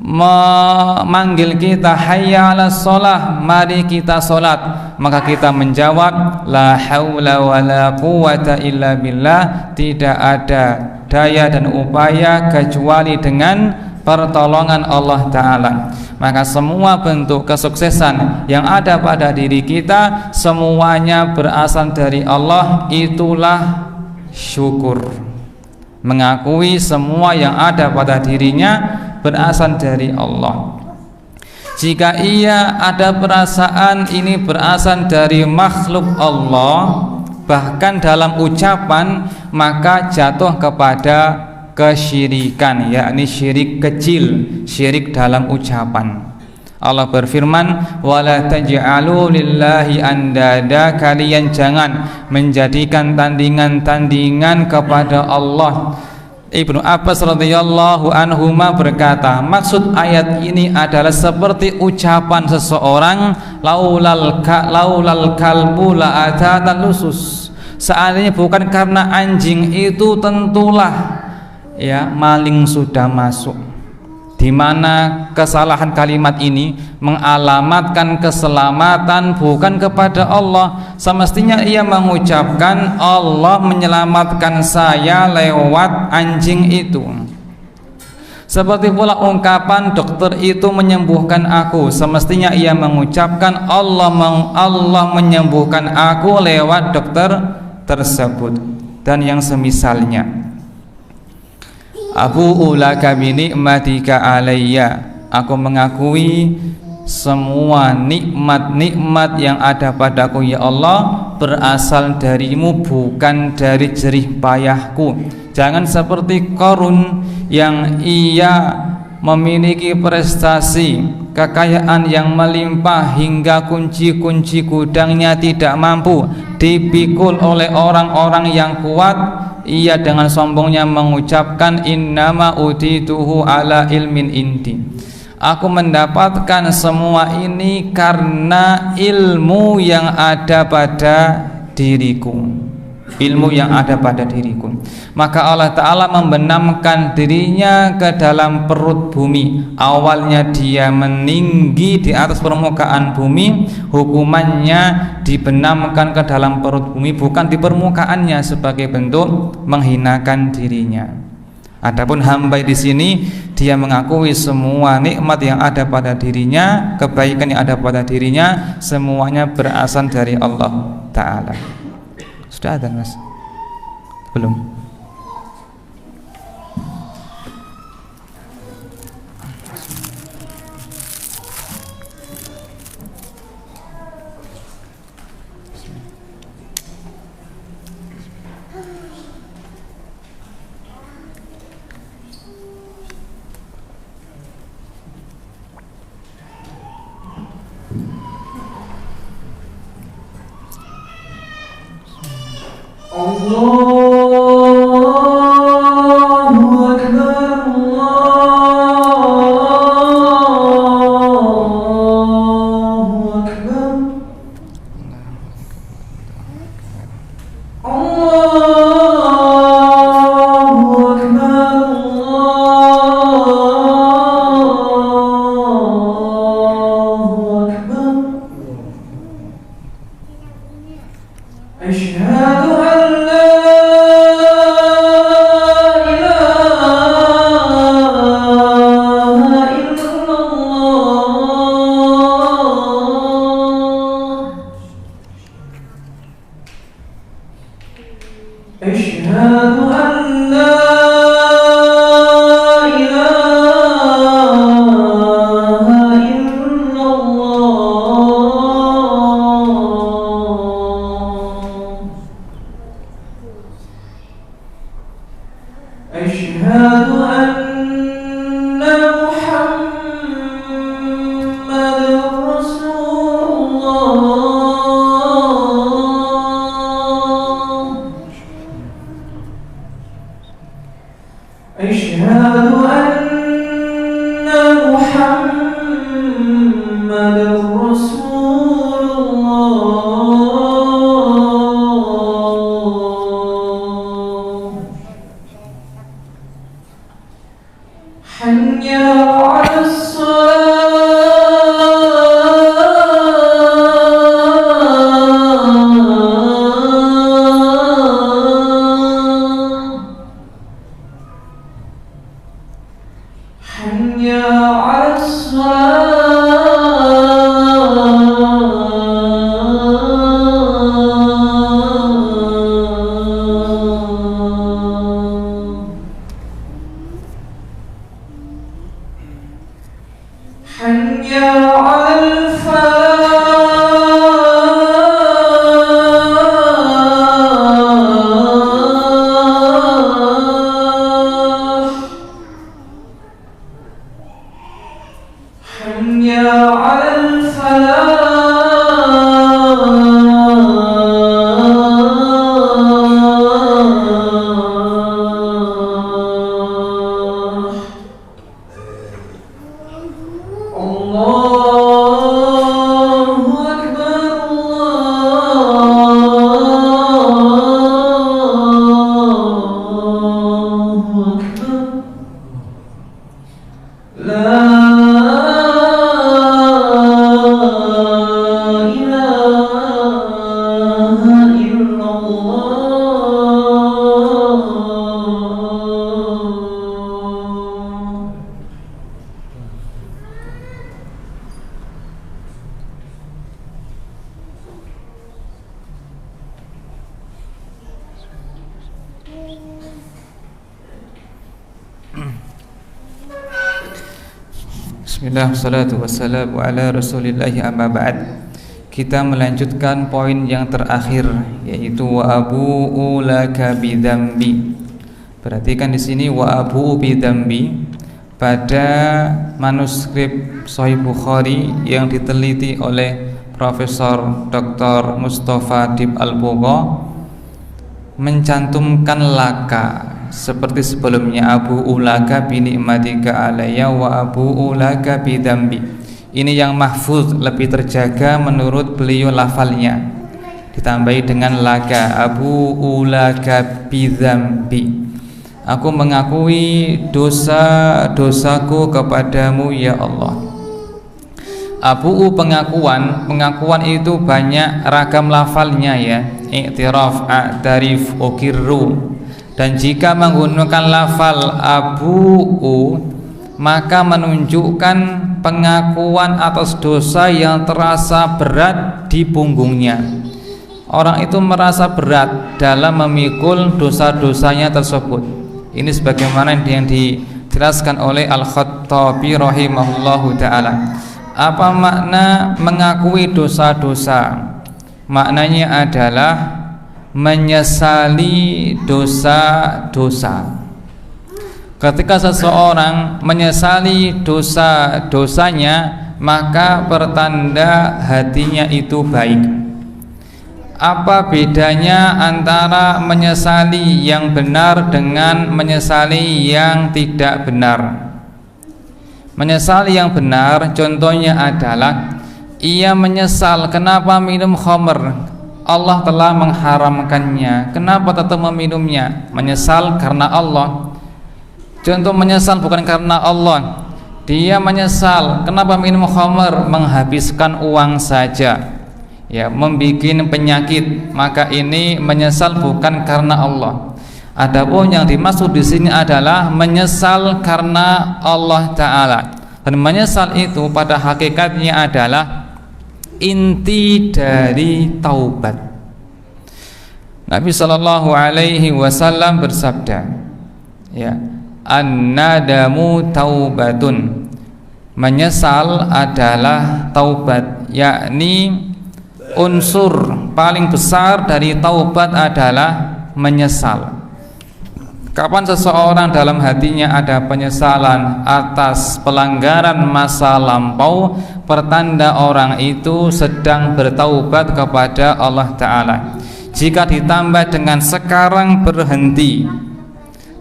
memanggil kita, hayya 'alas sholah, mari kita sholat, maka kita menjawab, la haula wala quwata illa billah, tidak ada daya dan upaya kecuali dengan pertolongan Allah Ta'ala. Maka semua bentuk kesuksesan yang ada pada diri kita semuanya berasal dari Allah. Itulah syukur, mengakui semua yang ada pada dirinya berasal dari Allah. Jika ia ada perasaan ini berasal dari makhluk Allah, bahkan dalam ucapan, maka jatuh kepada kesyirikan, yakni syirik kecil, syirik dalam ucapan. Allah berfirman, wala taj'alu lillahi andada, kalian jangan menjadikan tandingan-tandingan kepada Allah. Ibnu Abbas radhiyallahu anhuma berkata, maksud ayat ini adalah seperti ucapan seseorang, laulal kalbu la atatan lusus, seandainya bukan karena anjing itu tentulah ya maling sudah masuk. Di mana kesalahan kalimat ini mengalamatkan keselamatan bukan kepada Allah. Semestinya ia mengucapkan, Allah menyelamatkan saya lewat anjing itu. Seperti pula ungkapan dokter itu menyembuhkan aku, semestinya ia mengucapkan Allah menyembuhkan aku lewat dokter tersebut, dan yang semisalnya. Abu ulaka bi ni'matika alayya, aku mengakui semua nikmat-nikmat yang ada padaku ya Allah berasal darimu, bukan dari jerih payahku. Jangan seperti Qarun yang ia memiliki prestasi, kekayaan yang melimpah hingga kunci-kunci gudangnya tidak mampu dipikul oleh orang-orang yang kuat. Ia dengan sombongnya mengucapkan, innama utituhu ala ilmin indi, aku mendapatkan semua ini karena ilmu yang ada pada diriku, ilmu yang ada pada diriku. Maka Allah Ta'ala membenamkan dirinya ke dalam perut bumi. Awalnya dia meninggi di atas permukaan bumi, hukumannya dibenamkan ke dalam perut bumi, bukan di permukaannya, sebagai bentuk menghinakan dirinya. Adapun hamba di sini dia mengakui semua nikmat yang ada pada dirinya, kebaikan yang ada pada dirinya, semuanya berasal dari Allah Ta'ala. Sudah ada mas? Belum? أشهد أن لا Bismillah, salatu wassalamu ala rasulillahi amma ba'd. Kita melanjutkan poin yang terakhir, yaitu wa abu'u laka bidzambi. Perhatikan di sini wa abu'u bidzambi pada manuskrip Sahih Bukhari yang diteliti oleh Profesor Dr. Mustafa Dib Al-Bugha mencantumkan laka seperti sebelumnya, abu ulaka bi ni'matika alayya wa abu ulaka bi dzambi. Ini yang mahfuz, lebih terjaga menurut beliau lafalnya, ditambahi dengan laka, abu ulaka bi dzambi. Aku mengakui dosa-dosaku kepadamu ya Allah. Abu pengakuan itu banyak ragam lafalnya ya, i'tiraf, a'tarif, ukirru. Dan jika menggunakan lafal abu'u, maka menunjukkan pengakuan atas dosa yang terasa berat di punggungnya. Orang itu merasa berat dalam memikul dosa-dosanya tersebut. Ini sebagaimana yang dijelaskan oleh Al-Khattabi rahimahullahu ta'ala. Apa makna mengakui dosa-dosa? Maknanya adalah menyesali dosa-dosa. Ketika seseorang menyesali dosa-dosanya, maka pertanda hatinya itu baik. Apa bedanya antara menyesali yang benar dengan menyesali yang tidak benar? Menyesali yang benar contohnya adalah ia menyesal kenapa minum khamr. Allah telah mengharamkannya, kenapa tetap meminumnya? Menyesal karena Allah. Contoh menyesal bukan karena Allah, dia menyesal kenapa minum khamr, menghabiskan uang saja, ya, membikin penyakit. Maka ini menyesal bukan karena Allah. Adapun yang dimaksud di sini adalah menyesal karena Allah Ta'ala. Dan menyesal itu pada hakikatnya adalah inti dari taubat. Nabi sallallahu alaihi wasallam bersabda, ya, an-nadamu taubatun. Menyesal adalah taubat, yakni unsur paling besar dari taubat adalah menyesal. Kapan seseorang dalam hatinya ada penyesalan atas pelanggaran masa lampau, pertanda orang itu sedang bertaubat kepada Allah Ta'ala. Jika ditambah dengan sekarang berhenti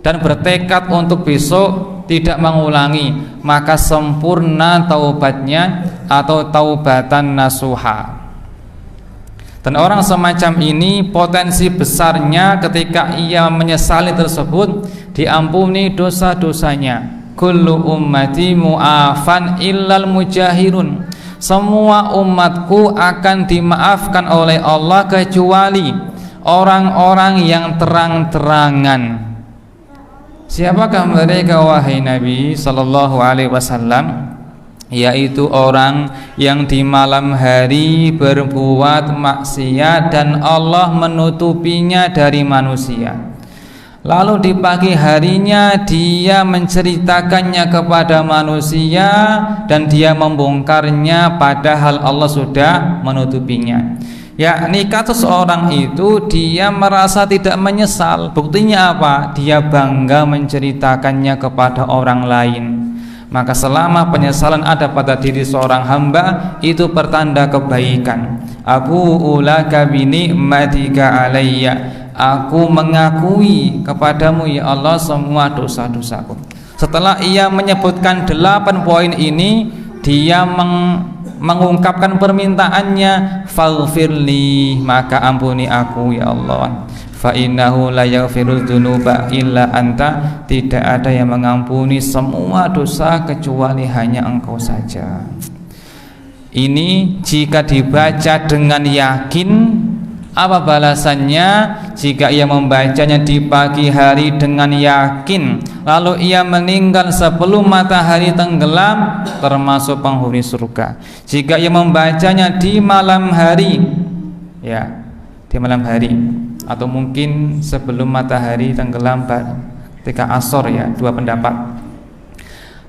dan bertekad untuk besok tidak mengulangi, maka sempurna taubatnya atau taubatan nasuha. Dan orang semacam ini potensi besarnya ketika ia menyesali tersebut diampuni dosa-dosanya. Kullu ummati mu'afan illal mujahirun. Semua umatku akan dimaafkan oleh Allah kecuali orang-orang yang terang-terangan. Siapakah mereka wahai Nabi sallallahu alaihi wasallam? Yaitu orang yang di malam hari berbuat maksiat dan Allah menutupinya dari manusia. Lalu di pagi harinya dia menceritakannya kepada manusia dan dia membongkarnya padahal Allah sudah menutupinya. Yakni kata seorang itu dia merasa tidak menyesal. Buktinya apa? Dia bangga menceritakannya kepada orang lain. Maka selama penyesalan ada pada diri seorang hamba, itu pertanda kebaikan. Abu ulaka bi ni'matika alayya. Aku mengakui kepadamu ya Allah semua dosa-dosaku. Setelah ia menyebutkan 8 poin ini, dia mengungkapkan permintaannya, faghfirli, maka ampuni aku ya Allah. Fa innahu la yaghfirudz dzunuba illa anta, tidak ada yang mengampuni semua dosa kecuali hanya Engkau saja. Ini jika dibaca dengan yakin, apa balasannya? Jika ia membacanya di pagi hari dengan yakin, lalu ia meninggal sebelum matahari tenggelam, termasuk penghuni surga. Jika ia membacanya di malam hari, ya, di malam hari, atau mungkin sebelum matahari tenggelam ketika asor, ya, 2 pendapat.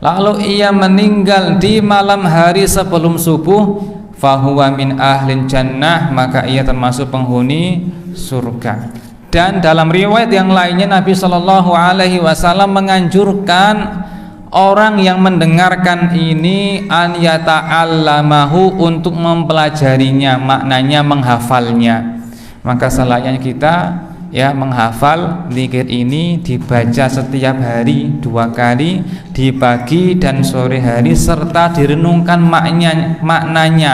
Lalu ia meninggal di malam hari sebelum subuh, fahuwa min ahlin jannah, maka ia termasuk penghuni surga. Dan dalam riwayat yang lainnya Nabi Shallallahu Alaihi Wasallam menganjurkan orang yang mendengarkan ini an yata'allamahu, untuk mempelajarinya, maknanya menghafalnya. Maka selayaknya kita ya menghafal zikir ini, dibaca setiap hari 2 kali, di pagi dan sore hari, serta direnungkan maknanya,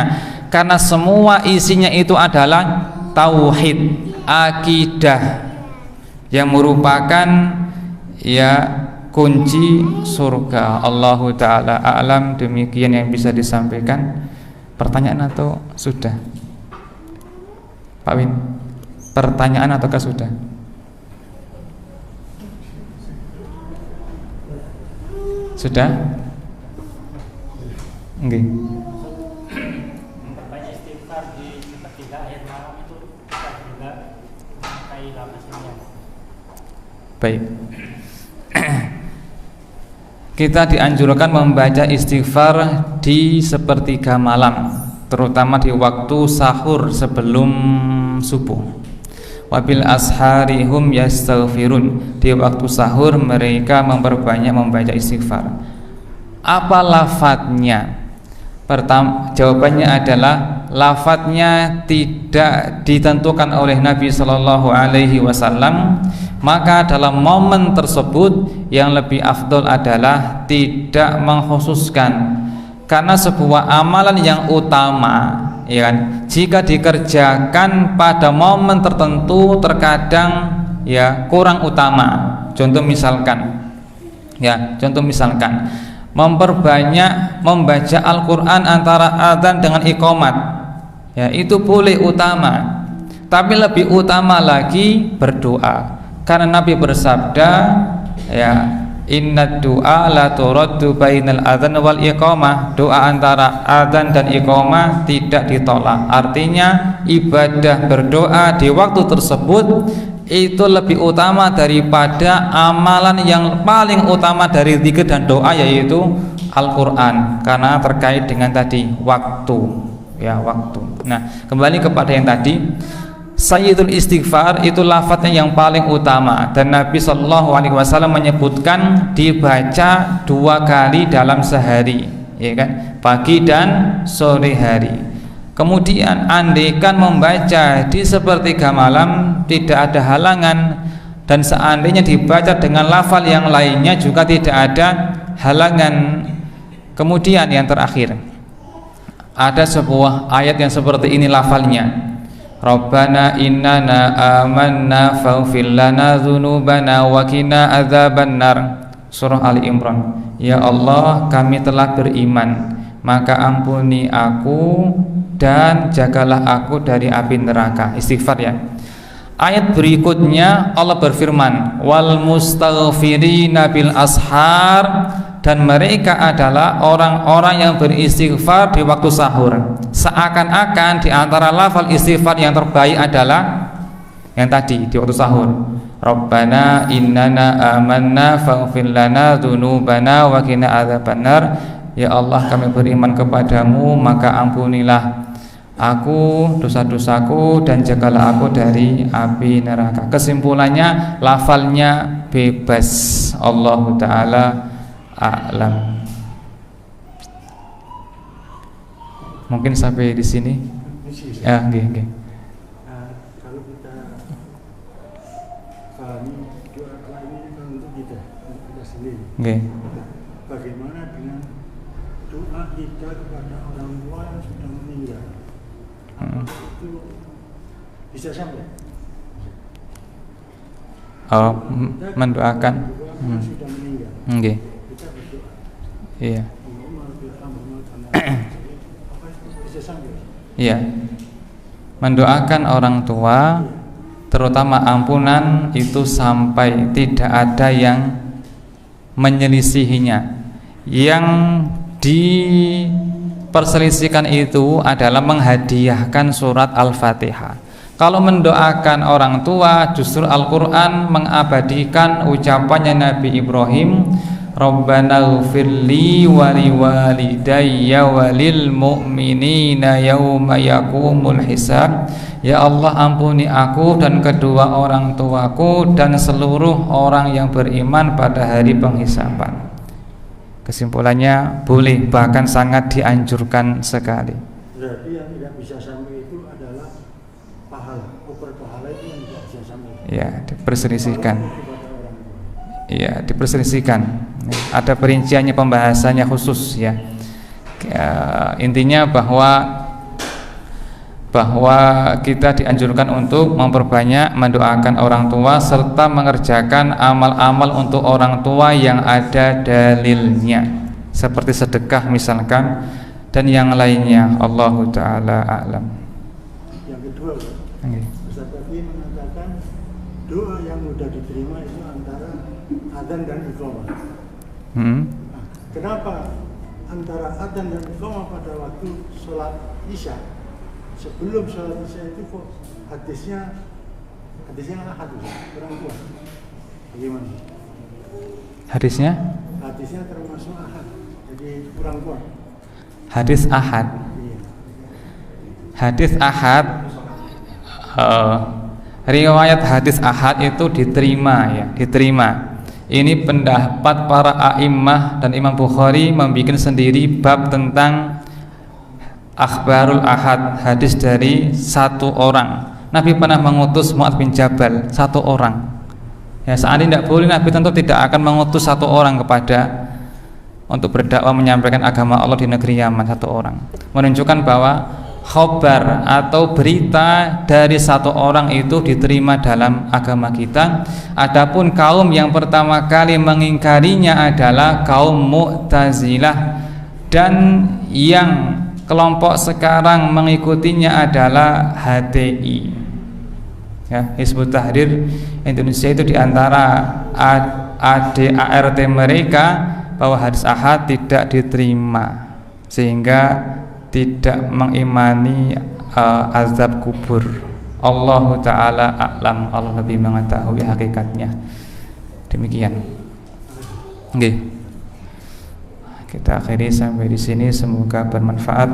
karena semua isinya itu adalah tauhid, akidah, yang merupakan ya kunci surga. Allahu ta'ala a'lam. Demikian yang bisa disampaikan. Pertanyaan atau sudah Pak Win? Pertanyaan ataukah sudah? Sudah? Nggih. Memperbanyak istighfar di sepertiga akhir malam itu juga kai lamanya. Baik. Kita dianjurkan membaca istighfar di sepertiga malam, terutama di waktu sahur sebelum subuh. Wabil ashari hum yastaghfirun, di waktu sahur mereka memperbanyak membaca istighfar. Apa lafadznya? Pertama, jawabannya adalah lafadznya tidak ditentukan oleh Nabi Shallallahu Alaihi Wasallam. Maka dalam momen tersebut yang lebih afdol adalah tidak mengkhususkan, karena sebuah amalan yang utama, ya kan, jika dikerjakan pada momen tertentu terkadang ya kurang utama. Contoh misalkan memperbanyak membaca Al-Quran antara adzan dengan iqamat, ya itu boleh utama, tapi lebih utama lagi berdoa, karena Nabi bersabda, ya, inna du'a la turaddu bainal adzan wal iqamah, doa antara adzan dan iqamah tidak ditolak. Artinya ibadah berdoa di waktu tersebut itu lebih utama daripada amalan yang paling utama dari zikir dan doa, yaitu Al-Quran, karena terkait dengan tadi waktu, ya, waktu. Nah, kembali kepada yang tadi, Sayyidul istighfar itu lafadznya yang paling utama, dan Nabi Shallallahu Alaihi Wasallam menyebutkan dibaca 2 kali dalam sehari, ya kan, pagi dan sore hari. Kemudian andaikan membaca di sepertiga malam tidak ada halangan, dan seandainya dibaca dengan lafal yang lainnya juga tidak ada halangan. Kemudian yang terakhir, ada sebuah ayat yang seperti ini lafalnya, Rabbana innana amanna faghfir lana dzunubana wa qina adzabannar. Surah Ali Imran. Ya Allah, kami telah beriman, maka ampuni aku dan jagalah aku dari api neraka. Istighfar, ya. Ayat berikutnya Allah berfirman, wal mustaghfirina bil ashar, dan mereka adalah orang-orang yang beristighfar di waktu sahur. Seakan-akan di antara lafal istighfar yang terbaik adalah yang tadi di waktu sahur. Rabbana innana amanna faghfir lana dzunubana wa qina adzabannar. Ya Allah, kami beriman kepadamu, maka ampunilah aku dosa-dosaku dan jagalah aku dari api neraka. Kesimpulannya, lafalnya bebas. Allah Ta'ala a'lam. Mungkin sampai di sini. Ya, nggih. Kalau kita pahami doa ini kan untuk kita sendiri. Nggih. Bagaimana dengan doa kita kepada orang tua yang sudah meninggal? Itu bisa sampai? Oh, mendoakan. Sudah meninggal. Nggih. Kita berdoa. Iya. Bisa sampai? Iya. Mendoakan orang tua, terutama ampunan, itu sampai tidak ada yang menyelisihinya. Yang diperselisihkan itu adalah menghadiahkan surat Al-Fatihah. Kalau mendoakan orang tua, justru Al-Quran mengabadikan ucapannya Nabi Ibrahim, Rabbana ghfirli wa liwalidayya walil mu'minina yawma yakumul hisab. Ya Allah, ampuni aku dan kedua orang tuaku dan seluruh orang yang beriman pada hari penghisaban. Kesimpulannya, boleh, bahkan sangat dianjurkan sekali. Berarti yang tidak bisa sampai itu adalah pahala. Ukur pahala itu yang tidak bisa sampai. Ya, diperselisihkan. Ya, diperselisihkan. Ada perinciannya, pembahasannya khusus ya. Intinya bahwa kita dianjurkan untuk memperbanyak mendoakan orang tua serta mengerjakan amal-amal untuk orang tua yang ada dalilnya, seperti sedekah misalkan dan yang lainnya. Allahu Ta'ala a'lam. Yang kedua, Ustaz tadi mengatakan doa yang mudah diterima itu antara adzan dan iqamah. Nah, kenapa antara adzan dan iqamah pada waktu sholat isya? Sebelum sholat isya itu kok hadisnya ahad, orang tua. Bagaimana? Hadisnya termasuk ahad, jadi orang tua. Hadis ahad. Iya. Hadis ahad, riwayat hadis ahad itu diterima. Ini pendapat para a'immah, dan Imam Bukhari membuat sendiri bab tentang akhbarul ahad, hadis dari satu orang. Nabi pernah mengutus Mu'adz bin Jabal, satu orang. Ya, seandainya tidak boleh, Nabi tentu tidak akan mengutus satu orang untuk berdakwah menyampaikan agama Allah di negeri Yaman, satu orang. Menunjukkan bahwa khobar atau berita dari satu orang itu diterima dalam agama kita. Adapun kaum yang pertama kali mengingkarinya adalah kaum Mu'tazilah, dan yang kelompok sekarang mengikutinya adalah HTI, ya, Hizbut Tahrir Indonesia. Itu diantara ADART mereka bahwa hadis ahad tidak diterima, sehingga tidak mengimani azab kubur. Allahu Ta'ala a'lam, Allah lebih mengetahui hakikatnya. Demikian. Nggih. Kita akhiri sampai di sini, semoga bermanfaat.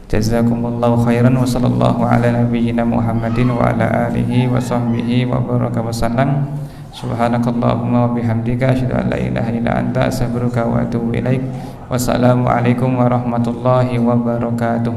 Jazakumullahu khairan wa sallallahu ala nabiyyina Muhammadin wa ala alihi wa sahbihi wa baraka wa sallam. Subhanakallahumma wa bihamdika asyhadu an la ilaha illa anta astaghfiruka wa atubu ilaik. Wassalamu alaikum warahmatullahi wabarakatuh.